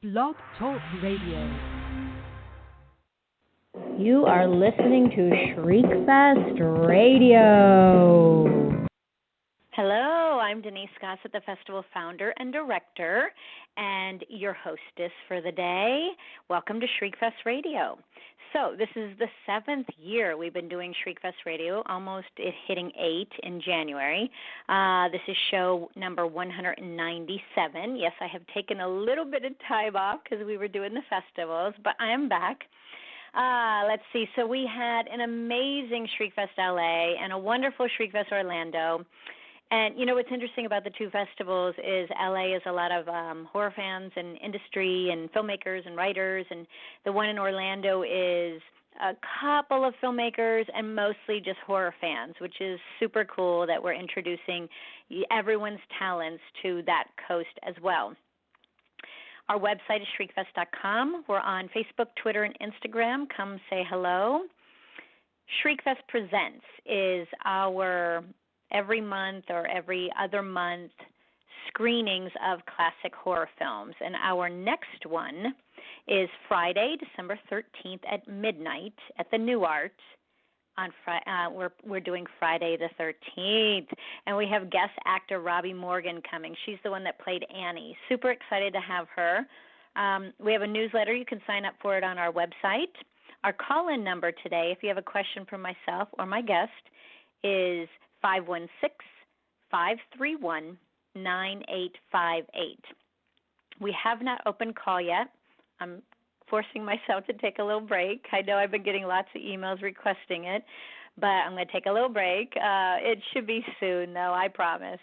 Blog Talk Radio. You are listening to Shriekfest Radio. Hello, I'm Denise Gossett, the festival founder and director, and your hostess for the day. Welcome to Shriekfest Radio. So this is the 7th year we've been doing Shriekfest Radio, almost hitting 8 in January. This is show number 197. Yes, I have taken a little bit of time off because we were doing the festivals, but I am back. Let's see. So we had an amazing Shriekfest LA and a wonderful Shriekfest Orlando. And, you know, what's interesting about the two festivals is LA is a lot of horror fans and industry and filmmakers and writers, and the one in Orlando is a couple of filmmakers and mostly just horror fans, which is super cool that we're introducing everyone's talents to that coast as well. Our website is shriekfest.com. We're on Facebook, Twitter, and Instagram. Come say hello. Shriekfest Presents is our every month or every other month screenings of classic horror films. And our next one is Friday, December 13th at midnight at the New Art. We're doing Friday the 13th, and we have guest actor Robbie Morgan coming. She's the one that played Annie. Super excited to have her. We have a newsletter. You can sign up for it on our website. Our call-in number today, if you have a question for myself or my guest, is 516-531-9858. We have not opened call yet. I'm forcing myself to take a little break. I know I've been getting lots of emails requesting it, but I'm going to take a little break. It should be soon, though, I promise.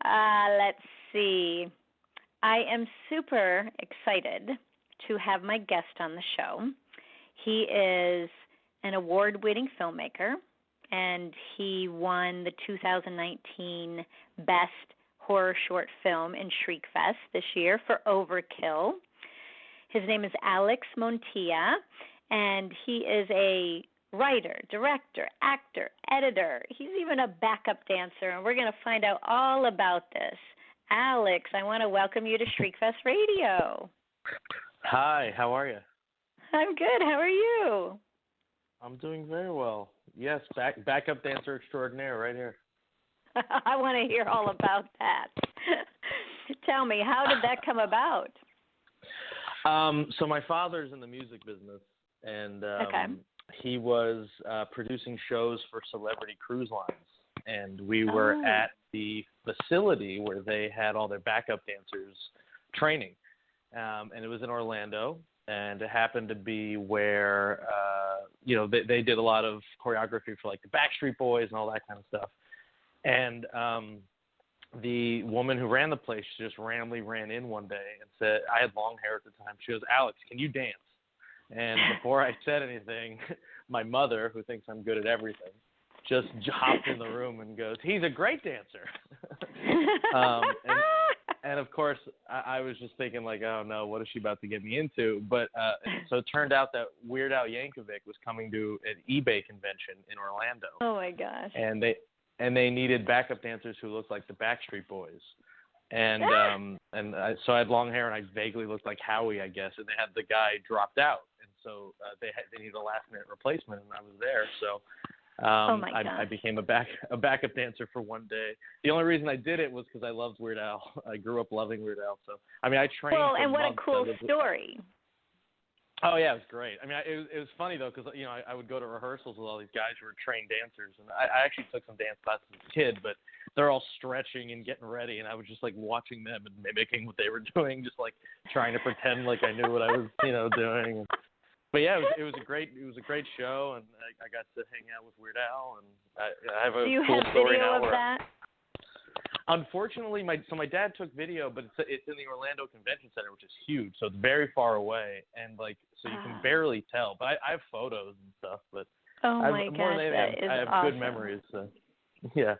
Let's see. I am super excited to have my guest on the show. He is an award-winning filmmaker, and he won the 2019 Best Horror Short Film in Shriekfest this year for OverKill. His name is Alex Montilla, and he is a writer, director, actor, editor. He's even a backup dancer, and we're going to find out all about this. Alex, I want to welcome you to Shriekfest Radio. Hi, how are you? I'm good. How are you? I'm doing very well. Yes, backup dancer extraordinaire right here. I want to hear all about that. Tell me, how did that come about? So my father's in the music business, and he was producing shows for Celebrity Cruise Lines, and we were at the facility where they had all their backup dancers training, and it was in Orlando. And it happened to be where, they did a lot of choreography for, like, the Backstreet Boys and all that kind of stuff. And the woman who ran the place just randomly ran in one day and said, I had long hair at the time. She goes, Alex, can you dance? And before I said anything, my mother, who thinks I'm good at everything, just hopped in the room and goes, he's a great dancer. And of course, I was just thinking, like, oh, no, what is she about to get me into? But so it turned out that Weird Al Yankovic was coming to an eBay convention in Orlando. Oh, my gosh. And they needed backup dancers who looked like the Backstreet Boys. And so I had long hair, and I vaguely looked like Howie, I guess. And they had the guy dropped out. And so they needed a last-minute replacement, and I was there. So I became a backup dancer for one day. The only reason I did it was because I loved Weird Al. I grew up loving Weird Al. So I mean, I trained. Well, and what months. a cool story. Oh yeah, it was great. I mean, it was funny though because I would go to rehearsals with all these guys who were trained dancers, and I actually took some dance classes as a kid, but they're all stretching and getting ready, and I was just like watching them and mimicking what they were doing, just like trying to pretend like I knew what I was doing. But yeah, it was a great show, and I got to hang out with Weird Al, and I have a cool story now. Do you have video of that? Unfortunately, my dad took video, but it's in the Orlando Convention Center, which is huge, so it's very far away, and so you can barely tell. But I have photos and stuff. But my gosh, I have awesome. good memories. So yeah,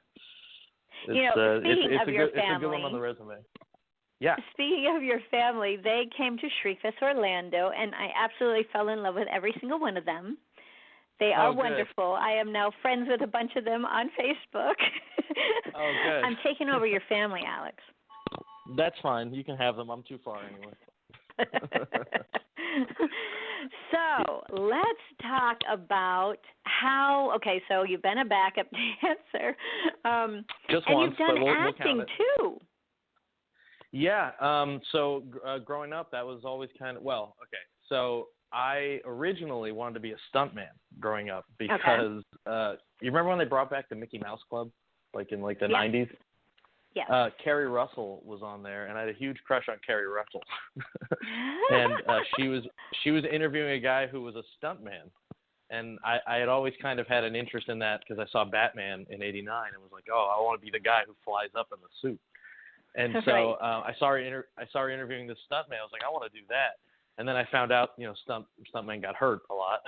speaking of your family, it's a good one on the resume. Yeah. Speaking of your family, they came to Shriekfest Orlando, and I absolutely fell in love with every single one of them. They are wonderful. I am now friends with a bunch of them on Facebook. Oh, good. I'm taking over your family, Alex. That's fine. You can have them. I'm too far anyway. So let's talk about how. Okay, so you've been a backup dancer, Just and once, you've done but we'll acting count it. too. Yeah. So growing up, that was always kind of okay. So I originally wanted to be a stuntman growing up because you remember when they brought back the Mickey Mouse Club, like in the 90s? Yeah. Carrie Russell was on there, and I had a huge crush on Carrie Russell. And she was interviewing a guy who was a stuntman, and I had always kind of had an interest in that because I saw Batman in '89 and was like, oh, I want to be the guy who flies up in the suit. And so I saw her interviewing this stuntman. I was like, I want to do that. And then I found out, stuntmen got hurt a lot,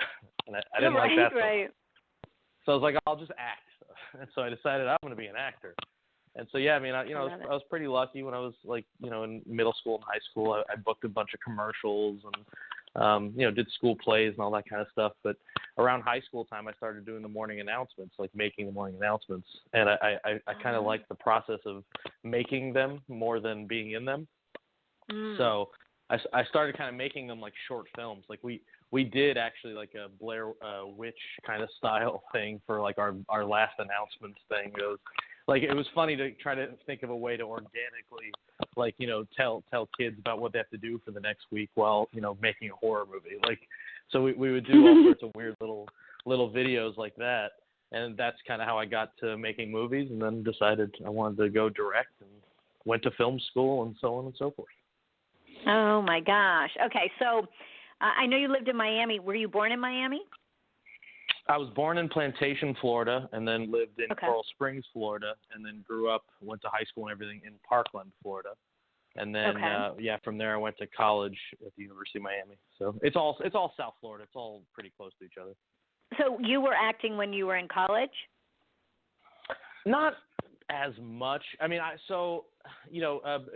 and I didn't like that. So I was like, I'll just act. And so I decided I'm going to be an actor. And so, yeah, I mean, I was pretty lucky when I was in middle school and high school. I booked a bunch of commercials and, did school plays and all that kind of stuff. But around high school time, I started doing the morning announcements, like making the morning announcements. And I kind of liked the process of making them more than being in them. So I started kind of making them like short films. Like we did actually like a Blair Witch kind of style thing for like our last announcements thing. It was funny to try to think of a way to organically, tell kids about what they have to do for the next week while, making a horror movie. So we would do all sorts of weird little videos like that. And that's kind of how I got to making movies, and then decided I wanted to go direct and went to film school and so on and so forth. Oh, my gosh. Okay, so I know you lived in Miami. Were you born in Miami? I was born in Plantation, Florida, and then lived in Coral Springs, Florida, and then grew up, went to high school and everything in Parkland, Florida. And then, from there I went to college at the University of Miami. So it's all South Florida. It's all pretty close to each other. So you were acting when you were in college? Not as much. I mean,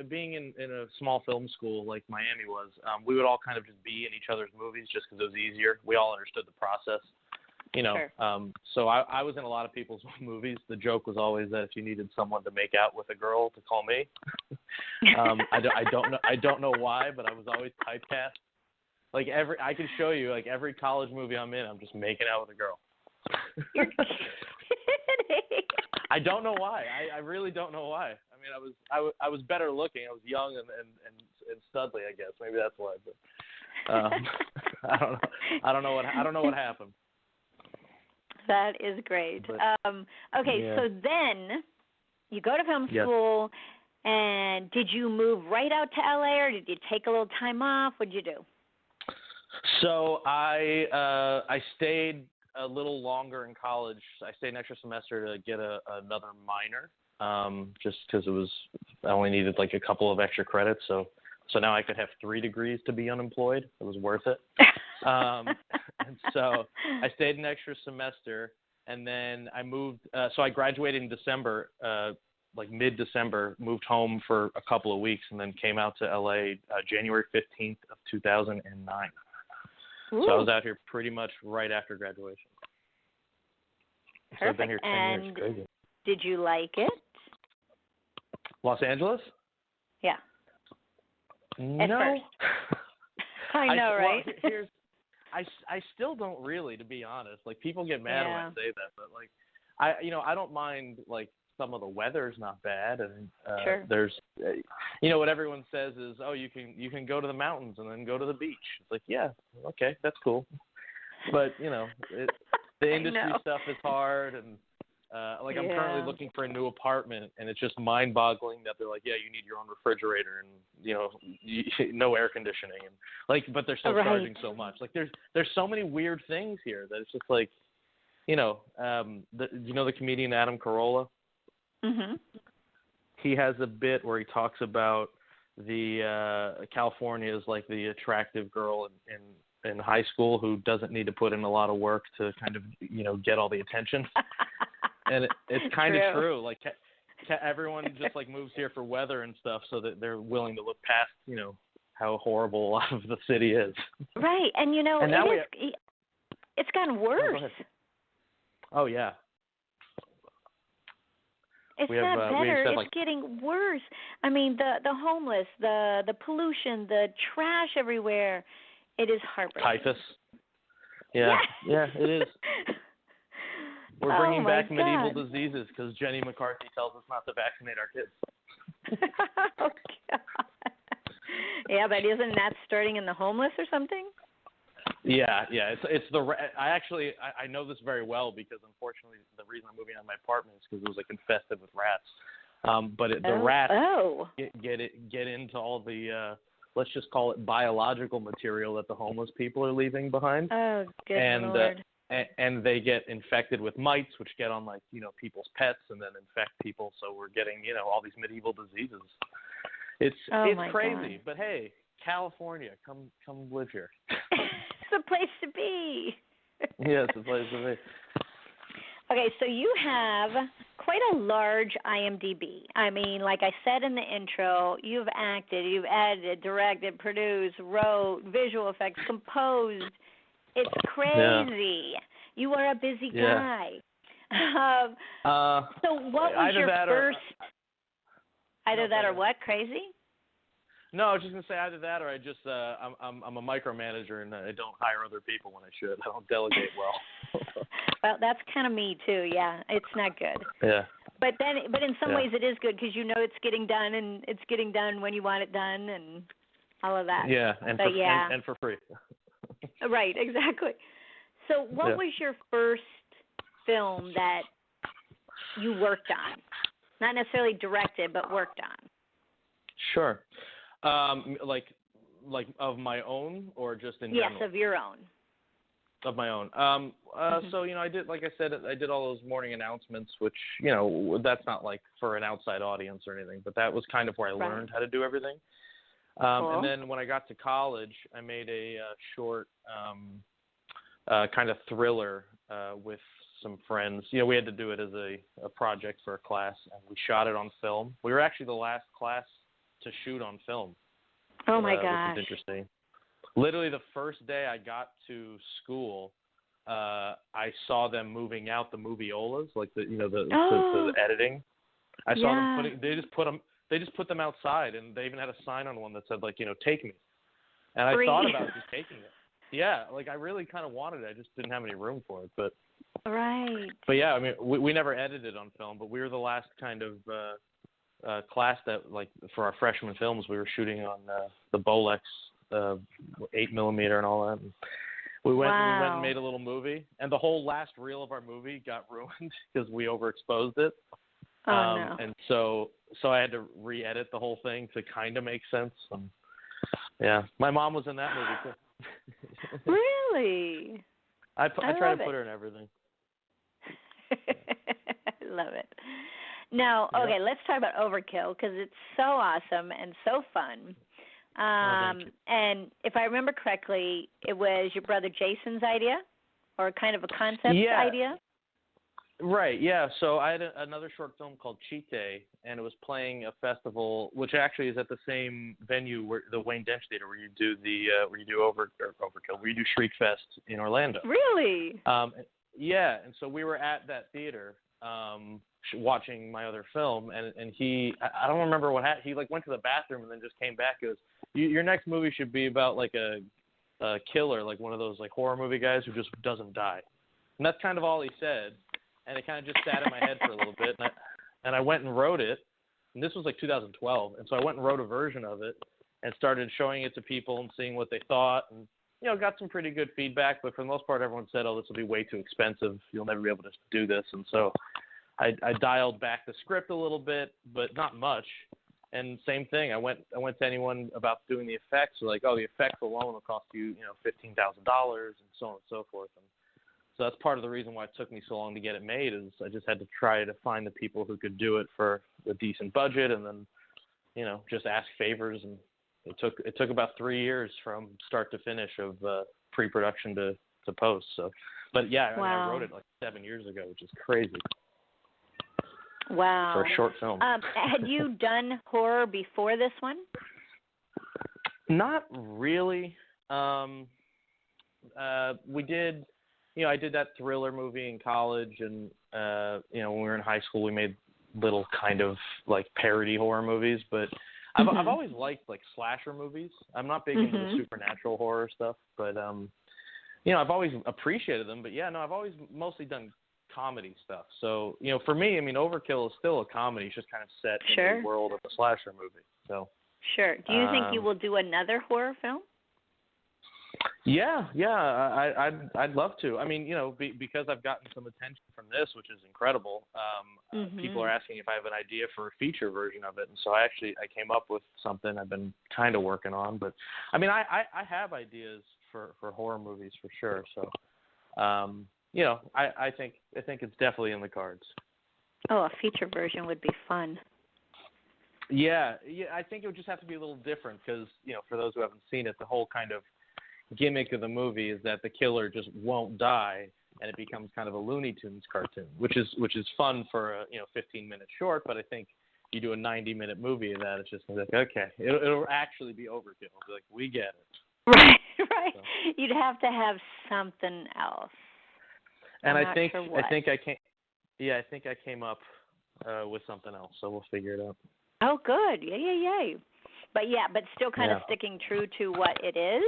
being in a small film school like Miami was, we would all kind of just be in each other's movies just because it was easier. We all understood the process. Sure. So I was in a lot of people's movies. The joke was always that if you needed someone to make out with a girl, to call me. I don't know why, but I was always typecast. I can show you every college movie I'm in, I'm just making out with a girl. You're kidding. I don't know why. I really don't know why. I mean, I was better looking. I was young and studly, I guess. Maybe that's why. But I don't know what happened. That is great. So then you go to film school, and did you move right out to LA, or did you take a little time off? What did you do? So I stayed a little longer in college. I stayed an extra semester to get another minor, just because I only needed like a couple of extra credits. So now I could have 3 degrees to be unemployed. It was worth it. And so I stayed an extra semester, and then I moved. So I graduated in December, mid-December, moved home for a couple of weeks, and then came out to LA January 15th of 2009. Ooh. So I was out here pretty much right after graduation. Perfect. So I've been here 10 years. Crazy. Did you like it? Los Angeles? Yeah. No. At first. I know, right? Well, I still don't really, to be honest. People get mad when I say that, but I don't mind. Some of the weather's not bad, and sure. There's, what everyone says is, oh, you can go to the mountains and then go to the beach. It's yeah, okay, that's cool, but the industry stuff is hard, and I'm currently looking for a new apartment, and it's just mind-boggling that they're yeah, you need your own refrigerator and no air conditioning, and but they're still charging so much. There's so many weird things here that it's just the comedian Adam Carolla. Mm-hmm. He has a bit where he talks about the California is like the attractive girl in high school who doesn't need to put in a lot of work to kind of get all the attention. And it's kind of true. Everyone just moves here for weather and stuff, so that they're willing to look past how horrible a lot of the city is. Right, and and now it's gotten worse. Oh yeah. It's we have, not better. it's It's getting worse. I mean, the homeless, the pollution, the trash everywhere. It is heartbreaking. typhus. Yeah, yeah, it is. We're bringing back medieval diseases because Jenny McCarthy tells us not to vaccinate our kids. Oh, God. Yeah, but isn't that starting in the homeless or something? Yeah. It's I know this very well because unfortunately the reason I'm moving out of my apartment is because it was like infested with rats. The rats get into all the let's just call it biological material that the homeless people are leaving behind. Oh, good Lord. And they get infected with mites, which get on people's pets and then infect people. So we're getting all these medieval diseases. It's crazy, but hey, California, come live here. It's a place to be. Yeah, it's a place to be. Okay, so you have quite a large IMDb. I mean, like I said in the intro, you've acted, you've edited, directed, produced, wrote, visual effects, composed. It's crazy. Yeah. You are a busy guy. So what was your first? Either that or what? Crazy? No, I was just gonna say either that or I just I'm a micromanager and I don't hire other people when I should. I don't delegate well. Well, that's kind of me too. Yeah, it's not good. Yeah. But in some ways it is good because it's getting done and it's getting done when you want it done and all of that. Yeah, and for free. Right, exactly. So what was your first film that you worked on? Not necessarily directed, but worked on. Sure. Like of my own or just in general? Yes, of your own. Of my own. So, I did, like I said, I did all those morning announcements, which, that's not like for an outside audience or anything, but that was kind of where I learned how to do everything. Cool. And then when I got to college, I made a short kind of thriller with some friends. We had to do it as a project for a class, and we shot it on film. We were actually the last class to shoot on film. Oh, my gosh. Which is interesting. Literally the first day I got to school, I saw them moving out the moviolas, like the editing. I saw them they just put them outside, and they even had a sign on one that said take me. And I thought about just taking it. Yeah, I really kind of wanted it. I just didn't have any room for it, but right. But yeah, I mean, we never edited on film, but we were the last kind of class that, for our freshman films, we were shooting on the Bolex 8mm and all that. And we went and made a little movie, and the whole last reel of our movie got ruined because we overexposed it. Oh, no. And so I had to re-edit the whole thing to kind of make sense. And yeah, my mom was in that movie too. Really? I try to put her in everything. I love it. Now, okay, let's talk about OverKill because it's so awesome and so fun. And if I remember correctly, it was your brother Jason's idea, or kind of a concept idea? Right, yeah. So I had another short film called Cheat Day, and it was playing a festival, which actually is at the same venue, where the Wayne Dench Theater, where you do OverKill, where you do Shriekfest in Orlando. Really? Yeah, and so we were at that theater watching my other film, and he, I don't remember what happened. He went to the bathroom and then just came back. Goes, your next movie should be about a killer, one of those horror movie guys who just doesn't die. And that's kind of all he said. And it kind of just sat in my head for a little bit, and I went and wrote it. And this was 2012, and so I went and wrote a version of it and started showing it to people and seeing what they thought, and got some pretty good feedback. But for the most part, everyone said, "Oh, this will be way too expensive. You'll never be able to do this." And so I dialed back the script a little bit, but not much. And same thing, I went to anyone about doing the effects. They're like, "Oh, the effects alone will cost you, $15,000 and so on and so forth." And so that's part of the reason why it took me so long to get it made, is I just had to try to find the people who could do it for a decent budget, and then, just ask favors. And it took about 3 years from start to finish of pre-production to post. So, but yeah, I wrote it 7 years ago, which is crazy. Wow. For a short film. Had you done horror before this one? Not really. We did. I did that thriller movie in college, and when we were in high school, we made little kind of like parody horror movies, but I've always liked like slasher movies. I'm not big into the supernatural horror stuff, but I've always appreciated them. But I've always mostly done comedy stuff. So for me, I mean, OverKill is still a comedy. It's just kind of set in the world of a slasher movie. So sure. Do you think you will do another horror film? Yeah, I'd love to. I mean, because I've gotten some attention from this, which is incredible. People are asking if I have an idea for a feature version of it, and so I came up with something I've been kind of working on. But I mean, I have ideas for horror movies for sure. So, I think it's definitely in the cards. Oh, a feature version would be fun. Yeah, I think it would just have to be a little different because for those who haven't seen it, the whole kind of gimmick of the movie is that the killer just won't die, and it becomes kind of a Looney Tunes cartoon, which is fun for a 15-minute short. But I think you do a 90-minute movie of that, it's just like, okay, it'll actually be overkill. Like, we get it. Right. So. You'd have to have something else. And I think I came up with something else, so we'll figure it out. Oh, good. Yay. But still kind of sticking true to what it is.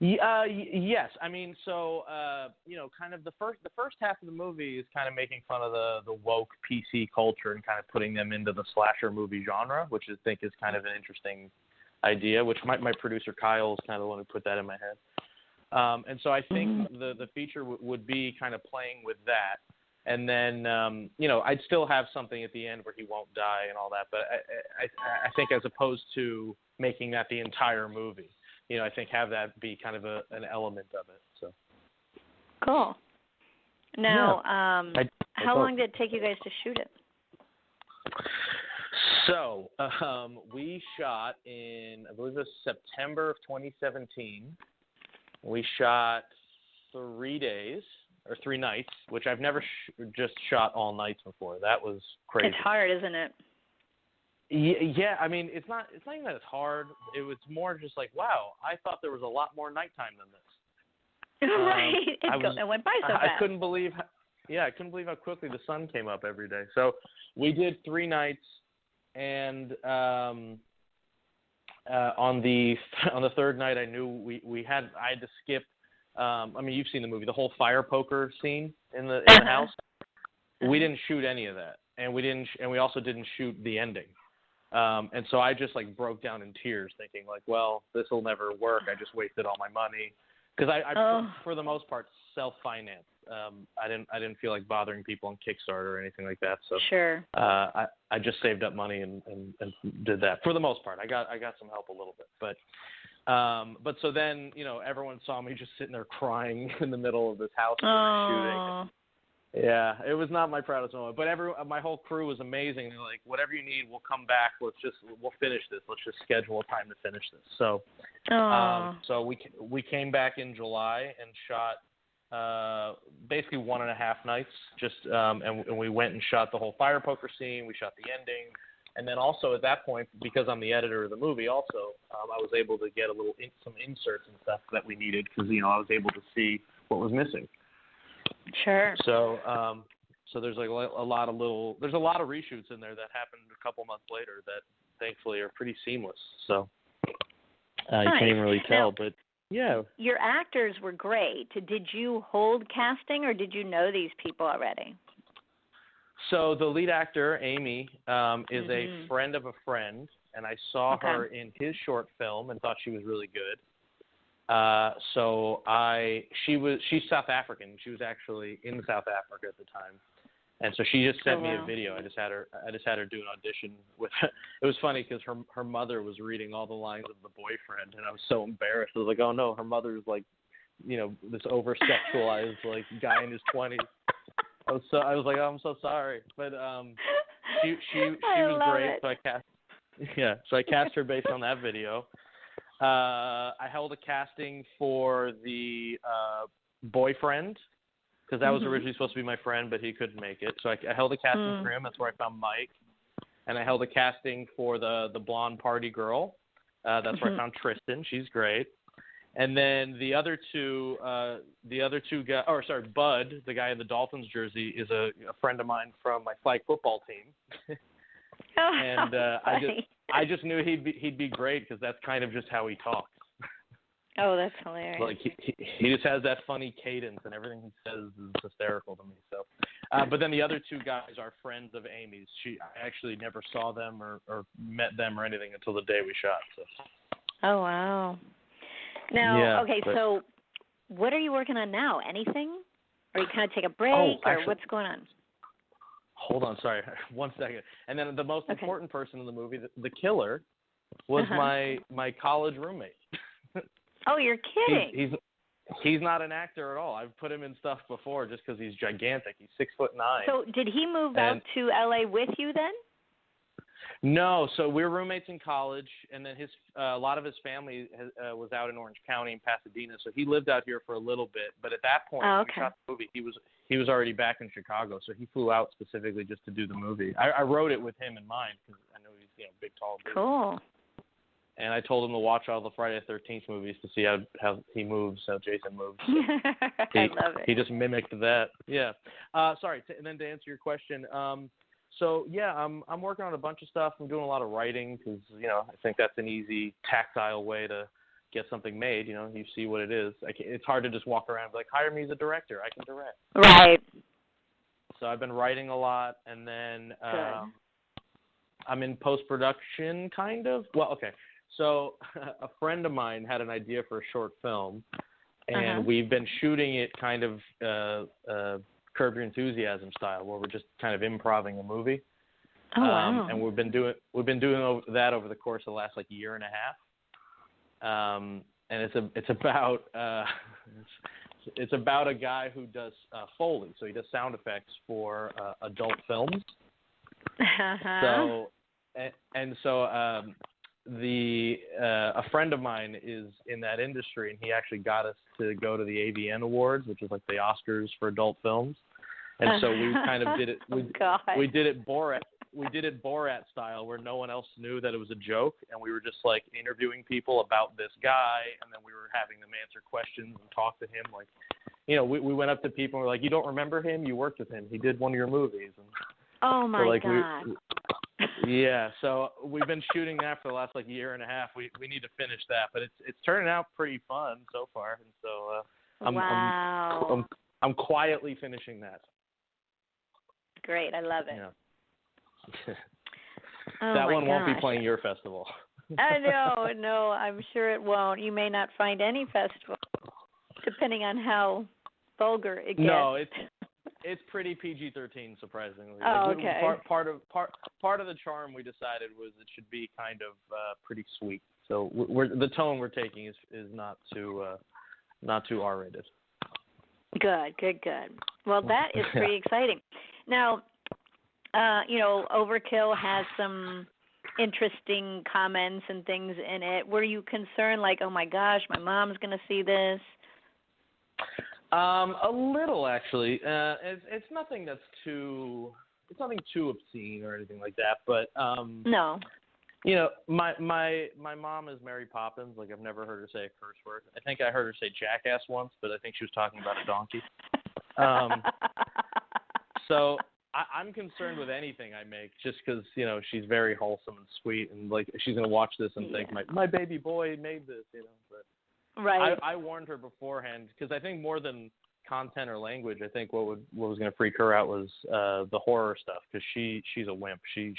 Yes. I mean, so kind of the first half of the movie is kind of making fun of the woke PC culture and kind of putting them into the slasher movie genre, which I think is kind of an interesting idea. Which my producer Kyle is kind of the one who put that in my head. And so I think the feature would be kind of playing with that. And then, I'd still have something at the end where he won't die and all that. But I think as opposed to making that the entire movie, I think have that be kind of an element of it. So cool. Now, how long did it take you guys to shoot it? So we shot in, I believe it was September of 2017. We shot 3 days. Or 3 nights, which I've never just shot all nights before. That was crazy. It's hard, isn't it? Yeah. I mean, it's not even that it's hard. It was more just like, wow, I thought there was a lot more nighttime than this. Right. It went by so fast. I couldn't believe how quickly the sun came up every day. So we did 3 nights, and on the third night, I knew I had to skip. I mean, you've seen the movie, the whole fire poker scene in the house. We didn't shoot any of that, and we also didn't shoot the ending. And so I just like broke down in tears, thinking like, well, this will never work. I just wasted all my money because I for the most part self-financed. I didn't feel like bothering people on Kickstarter or anything like that. So sure. I just saved up money and did that for the most part. I got some help a little bit, but so then, everyone saw me just sitting there crying in the middle of this house shooting. Yeah, it was not my proudest moment, but my whole crew was amazing. They're like, whatever you need, we'll come back. We'll finish this. Let's just schedule a time to finish this. So, so we came back in July and shot basically 1.5 nights. Just and we went and shot the whole fire poker scene. We shot the ending. And then also at that point, because I'm the editor of the movie also, I was able to get some inserts and stuff that we needed because, I was able to see what was missing. Sure. So there's like there's a lot of reshoots in there that happened a couple months later that thankfully are pretty seamless. So you can't even really tell, but yeah. Your actors were great. Did you hold casting or did you know these people already? So the lead actor, Amy, is a friend of a friend, and I saw her in his short film and thought she was really good. She's South African. She was actually in South Africa at the time, and so she just sent me a video. I just had her do an audition with. It was funny because her mother was reading all the lines of the boyfriend, and I was so embarrassed. I was like, oh no, her mother's like, this over sexualized like guy in his 20s. I was like, oh, I'm so sorry, but she was great. It. So I cast her based on that video. I held a casting for the boyfriend because that was originally supposed to be my friend, but he couldn't make it. So I held a casting for him. That's where I found Mike, and I held a casting for the blonde party girl. That's where I found Tristan. She's great. And then the other two guys, Bud, the guy in the Dolphins jersey, is a friend of mine from my flag football team. And I just knew he'd be great because that's kind of just how he talks. Oh, that's hilarious. Like he just has that funny cadence, and everything he says is hysterical to me. So, but then the other two guys are friends of Amy's. I actually never saw them or met them or anything until the day we shot. So. Oh wow. Now, so what are you working on now? Anything? Or you kind of take a break, or what's going on? Hold on, sorry, 1 second. And then the most important person in the movie, the killer, was my college roommate. Oh, you're kidding! He's not an actor at all. I've put him in stuff before just because he's gigantic. He's 6'9". So did he move out to LA with you then? No, so we were roommates in college, and then a lot of his family was out in Orange County in Pasadena, so he lived out here for a little bit. But at that point, when we shot the movie, he was already back in Chicago, so he flew out specifically just to do the movie. I wrote it with him in mind because I know he's big, tall dude. Cool. And I told him to watch all the Friday the 13th movies to see how he moves, how Jason moves. I love it. He just mimicked that. Yeah. Sorry. And then to answer your question. So yeah, I'm working on a bunch of stuff. I'm doing a lot of writing because I think that's an easy, tactile way to get something made. You see what it is. It's hard to just walk around and be like, hire me as a director. I can direct. Right. So I've been writing a lot, and then I'm in post-production, kind of. Well, okay. So a friend of mine had an idea for a short film, and we've been shooting it kind of Curb Your Enthusiasm style, where we're just kind of improvising a movie. Oh, wow. And we've been doing that over the course of the last year and a half. And it's about a guy who does Foley, so he does sound effects for adult films. So a friend of mine is in that industry, and he actually got us to go to the AVN Awards, which is like the Oscars for adult films. And so we kind of did it. We did it Borat style, where no one else knew that it was a joke, and we were just interviewing people about this guy, and then we were having them answer questions and talk to him. We went up to people and we're like, "You don't remember him? You worked with him. He did one of your movies." And oh my God. Yeah, so we've been shooting that for the last year and a half. We need to finish that, but it's turning out pretty fun so far, and so I'm quietly finishing that. Great, I love it. Yeah. That one won't be playing your festival. No, I'm sure it won't. You may not find any festival, depending on how vulgar it gets. No, it's pretty PG-13, surprisingly. Oh, okay. Part of the charm we decided was it should be kind of pretty sweet. So the tone we're taking is not too R-rated. Good. Well, that is pretty exciting. Now, OverKill has some interesting comments and things in it. Were you concerned, oh my gosh, my mom's going to see this? A little, actually. It's nothing that's it's nothing too obscene or anything like that. But no. My mom is Mary Poppins. I've never heard her say a curse word. I think I heard her say jackass once, but I think she was talking about a donkey. So I'm concerned with anything I make, just because she's very wholesome and sweet, and she's gonna watch this and think my baby boy made this, But right. I warned her beforehand, because I think more than content or language, I think what was gonna freak her out was the horror stuff, because she's a wimp. She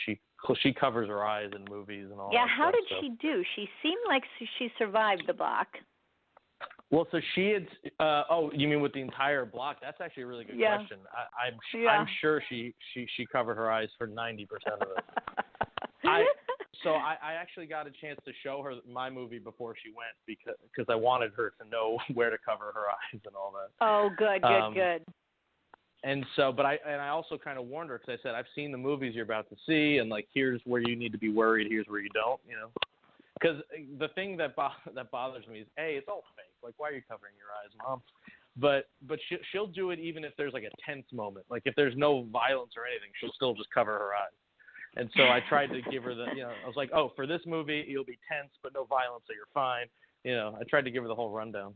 covers her eyes in movies and all. Yeah, that how stuff, did she do? She seemed like she survived the block. Well, so she had. You mean with the entire block? That's actually a really good question. I'm sure she covered her eyes for 90% of it. I actually got a chance to show her my movie before she went, because I wanted her to know where to cover her eyes and all that. Oh, good. And so, but I also kind of warned her, because I said, I've seen the movies you're about to see, and here's where you need to be worried, here's where you don't, Because the thing that bothers me is, it's all fake. Why are you covering your eyes, Mom? But she'll do it even if there's a tense moment. If there's no violence or anything, she'll still just cover her eyes. And so I tried to give her I was like, oh, for this movie, you'll be tense, but no violence, so you're fine. I tried to give her the whole rundown.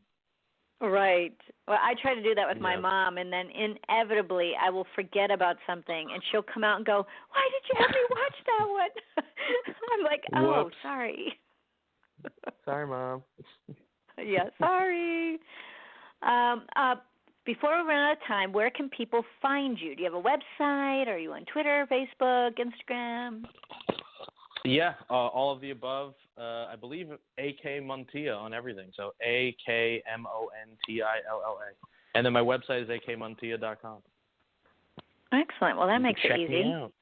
Right. Well, I try to do that with my mom, and then inevitably I will forget about something, and she'll come out and go, why did you have me watch that one? I'm like, oh, Whoops. Sorry. Sorry, Mom. Yeah, sorry. Before we run out of time, where can people find you? Do you have a website? Are you on Twitter, Facebook, Instagram? Yeah, all of the above. I believe AK Montilla on everything. So AKMONTILLA. And then my website is akmontilla.com. Excellent. Well, that makes it easy. Check me out.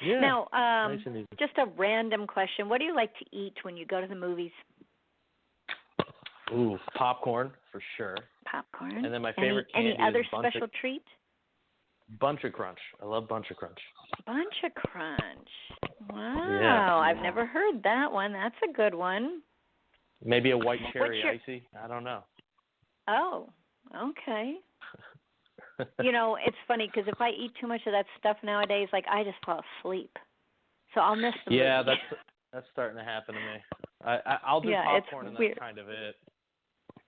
Yeah. Now, nice and easy. just a random question. What do you like to eat when you go to the movies? Ooh, popcorn for sure. Popcorn. And then my favorite candy any other is special treat? Bunch of Crunch. I love Bunch of Crunch. Bunch of Crunch. Wow. Yeah. I've never heard that one. That's a good one. Maybe a white cherry icy. I don't know. Oh, okay. It's funny because if I eat too much of that stuff nowadays, I just fall asleep. So I'll miss the movie. Yeah, that's starting to happen to me. I'll do popcorn and that's kind of it.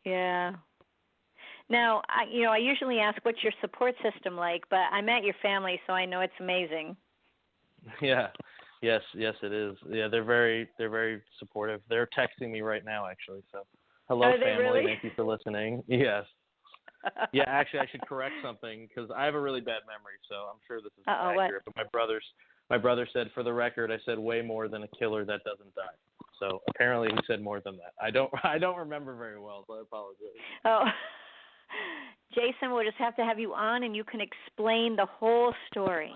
Yeah. Now, I usually ask what's your support system like, but I met your family, so I know it's amazing. Yeah. Yes, it is. Yeah, they're very supportive. They're texting me right now, actually. So, hello, family. Really? Thank you for listening. Yes. Yeah, actually, I should correct something because I have a really bad memory, so I'm sure this is accurate. What? But my brother said, for the record, I said way more than a killer that doesn't die. So apparently, he said more than that. I don't remember very well, so I apologize. Oh. Jason, we'll just have to have you on, and you can explain the whole story.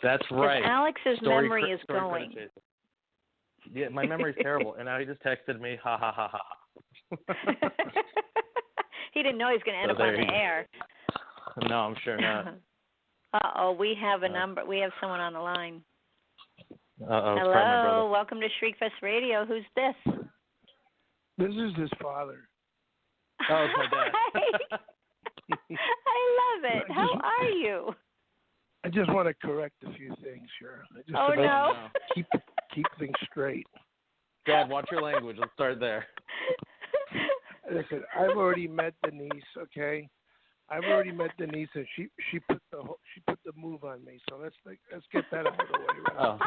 That's right. Alex's memory is going. Yeah, my memory's terrible, and now he just texted me, ha, ha, ha, ha. He didn't know he was going to end up on the air. No, I'm sure not. Uh-oh, we have a number. We have someone on the line. Uh-oh. Hello, welcome to Shriekfest Radio. Who's this? This is his father. Oh, it's my dad. I love it. How are you? I just want to correct a few things here. No. Keep things straight. Dad, watch your language. Let's start there. Listen, I've already met Denise. Okay, I've already met Denise, and she put the move on me. So let's get that out of the way. Right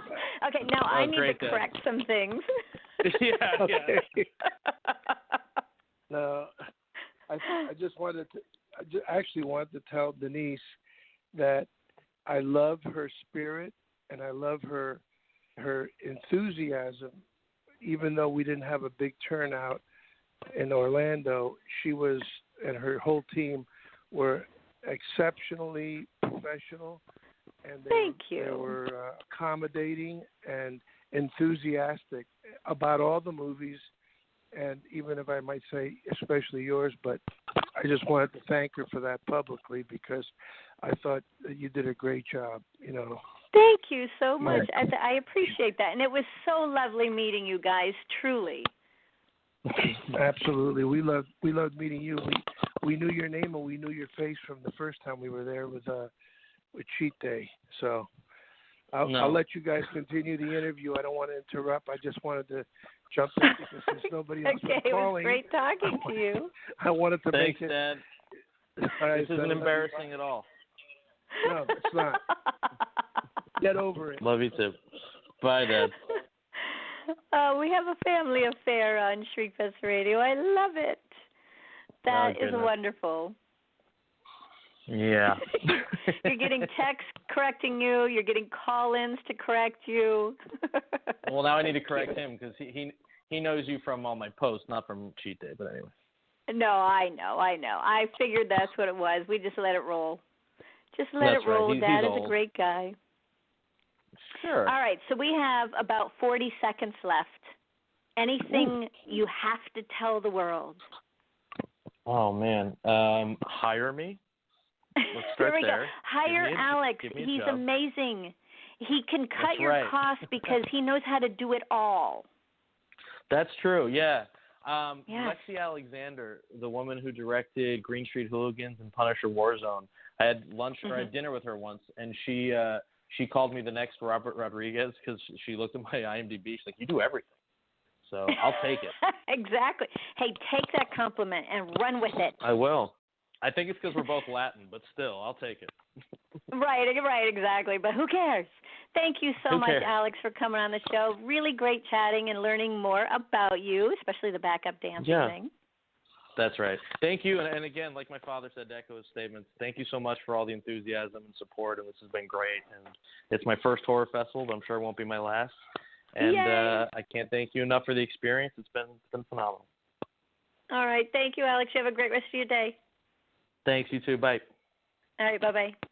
Okay, now I need to correct some things. Yeah. No, I actually wanted to tell Denise that I love her spirit and I love her enthusiasm. Even though we didn't have a big turnout in Orlando, she was and her whole team were exceptionally professional, and they were accommodating and enthusiastic about all the movies, and even if I might say especially yours, but I just wanted to thank her for that publicly because I thought that you did a great job, Thank you so much. I appreciate that. And it was so lovely meeting you guys, truly. Absolutely. We loved meeting you. We knew your name and we knew your face from the first time we were there with Cheat Day. So I'll let you guys continue the interview. I don't want to interrupt. I just wanted to jump in because since nobody else was calling. It was great talking to you. I wanted to Thanks, make it. Dad. This isn't embarrassing at all. No, it's not. Get over it. Love you too. Bye, Dad. We have a family affair on Shriekfest Radio. I love it. That is wonderful. Yeah. You're getting texts correcting you. You're getting call-ins to correct you. Well, now I need to correct him because he knows you from all my posts, not from Cheat Day. But anyway. No, I know. I figured that's what it was. We just let it roll. Just let it roll. Right. Dad he's is old. a great guy. Sure. All right, so we have about 40 seconds left. Anything you have to tell the world? Oh, man. Hire me? Let's start there we go. Hire Alex. He's amazing. He can cut your costs because he knows how to do it all. That's true, yeah. Yes. Lexi Alexander, the woman who directed Green Street Hooligans and Punisher Warzone, I had lunch or I had dinner with her once, and she she called me the next Robert Rodriguez because she looked at my IMDb. She's like, you do everything. So I'll take it. Exactly. Hey, take that compliment and run with it. I will. I think it's because we're both Latin, but still, I'll take it. Right, exactly. But who cares? Thank you so much, Alex, for coming on the show. Really great chatting and learning more about you, especially the backup dancing thing. That's right. Thank you. And again, like my father said, to echo his statements, thank you so much for all the enthusiasm and support, and this has been great. And it's my first horror festival, but I'm sure it won't be my last. And I can't thank you enough for the experience. It's been phenomenal. All right. Thank you, Alex. You have a great rest of your day. Thanks. You too. Bye. All right. Bye-bye.